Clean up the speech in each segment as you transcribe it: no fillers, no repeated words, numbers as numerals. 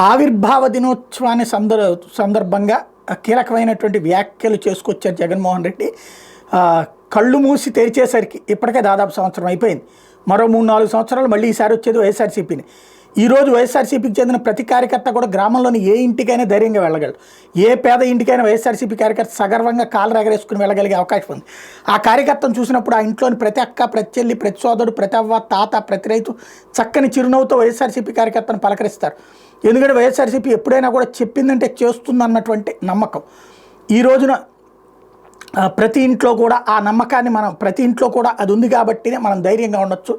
ఆవిర్భావ దినోత్సవాన్ని సందర్భంగా కీలకమైనటువంటి వ్యాఖ్యలు చేసుకొచ్చారు జగన్మోహన్ రెడ్డి. కళ్ళు మూసి తెరిచేసరికి ఇప్పటికే దాదాపు సంవత్సరం అయిపోయింది. మరో 3-4 సంవత్సరాలు మళ్ళీ ఈసారి వచ్చేది వైఎస్ఆర్సీపీని. ఈరోజు వైఎస్ఆర్సీపీకి చెందిన ప్రతి కార్యకర్త కూడా గ్రామంలోని ఏ ఇంటికైనా ధైర్యంగా వెళ్ళగలడు. ఏ పేద ఇంటికైనా వైఎస్ఆర్సీపీ కార్యకర్త సగర్వంగా కాళ్ళు ఎగరేసుకుని వెళ్ళగలిగే అవకాశం ఉంది. ఆ కార్యకర్తను చూసినప్పుడు ఆ ఇంట్లోని ప్రతి అక్క, ప్రతి చెల్లి, ప్రతి సోదరుడు, ప్రతి అవ్వ, తాత, ప్రతి రైతు చక్కని చిరునవ్వుతో వైఎస్ఆర్సీపీ కార్యకర్తను పలకరిస్తారు. ఎందుకంటే వైఎస్ఆర్సీపీ ఎప్పుడైనా కూడా చెప్పిందంటే చేస్తుందన్నటువంటి నమ్మకం. ఈ రోజున ప్రతి ఇంట్లో కూడా ఆ నమ్మకాన్ని ప్రతి ఇంట్లో కూడా అది ఉంది కాబట్టినే మనం ధైర్యంగా ఉండొచ్చు.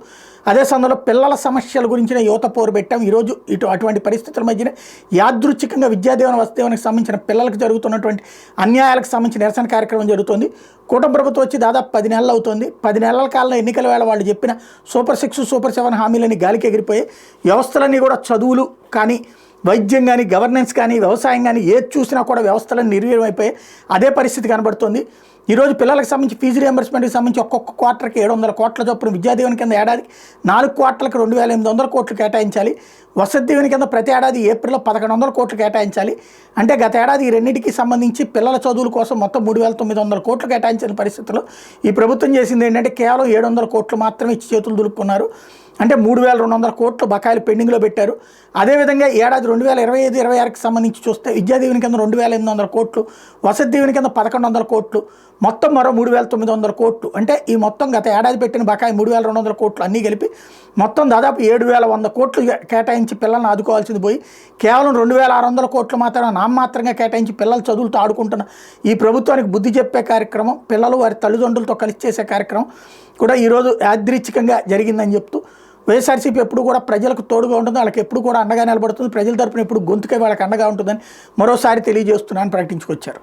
అదే సమయంలో పిల్లల సమస్యల గురించిన యువత పోరు పెట్టాం. ఈరోజు అటువంటి పరిస్థితుల మధ్యనే యాదృచ్ఛికంగా విద్యాదీవన వసతిదీవనకు సంబంధించిన పిల్లలకు జరుగుతున్నటువంటి అన్యాయాలకు సంబంధించిన నిరసన కార్యక్రమం జరుగుతుంది. కూటమి ప్రభుత్వం వచ్చి దాదాపు 10 నెలలు అవుతుంది. 10 నెలల కాలంలో ఎన్నికల వేళ వాళ్ళు చెప్పిన సూపర్ 6, సూపర్ 7 హామీలని గాలికి ఎగిరిపోయి వ్యవస్థలన్నీ కూడా చదువులు కానీ, వైద్యం కానీ, గవర్నెన్స్ కానీ, వ్యవసాయం కానీ ఏది చూసినా కూడా వ్యవస్థలను నిర్వీర్యం అయిపోయి అదే పరిస్థితి కనబడుతుంది. ఈరోజు పిల్లలకు సంబంధించి ఫీజు రియంబర్స్మెంట్కి సంబంధించి ఒక్కొక్క క్వార్టర్కి 700 కోట్ల చొప్పున విద్యాదీవన కింద ఏడాదికి 4 క్వార్టర్లకు 2800 కోట్లు కేటాయించాలి. వసతి దీవెన కింద ప్రతి ఏడాది ఏప్రిల్లో 1100 కోట్లు కేటాయించాలి. అంటే గత ఏడాది ఈ రెండింటికి సంబంధించి పిల్లల చదువుల కోసం మొత్తం 3900 కోట్లు కేటాయించిన పరిస్థితుల్లో ఈ ప్రభుత్వం చేసింది ఏంటంటే కేవలం 700 కోట్లు మాత్రమే ఇచ్చి చేతులు దులుపుకున్నారు. అంటే 3200 కోట్లు బకాయిలు పెండింగ్లో పెట్టారు. అదేవిధంగా ఏడాది 2025-26కి సంబంధించి చూస్తే విద్యాదీవెన కింద 2800 కోట్లు, వసతి దీవెన కింద 1100 కోట్లు, మొత్తం మరో 3900 కోట్లు. అంటే ఈ మొత్తం గత ఏడాది పెట్టిన బకాయి 3200 కోట్లు అన్నీ కలిపి మొత్తం దాదాపు 7100 కోట్లు కేటాయించి పిల్లల్ని ఆదుకోవాల్సింది పోయి కేవలం 2600 కోట్లు మాత్రమే నామమాత్రంగా కేటాయించి పిల్లలు చదువులతో ఆడుకుంటున్న ఈ ప్రభుత్వానికి బుద్ధి చెప్పే కార్యక్రమం, పిల్లలు వారి తల్లిదండ్రులతో కలిసి చేసే కార్యక్రమం కూడా ఈరోజు యాదృచ్ఛికంగా జరిగిందని చెప్తూ వైఎస్ఆర్సీపీ ఎప్పుడు కూడా ప్రజలకు తోడుగా ఉంటుంది, వాళ్ళకి ఎప్పుడు కూడా అండగా నిలబడుతుంది, ప్రజల తరపున ఎప్పుడు గొంతుకే వాళ్ళకి అండగా ఉంటుందని మరోసారి తెలియజేస్తున్నానని ప్రకటించుకొచ్చారు.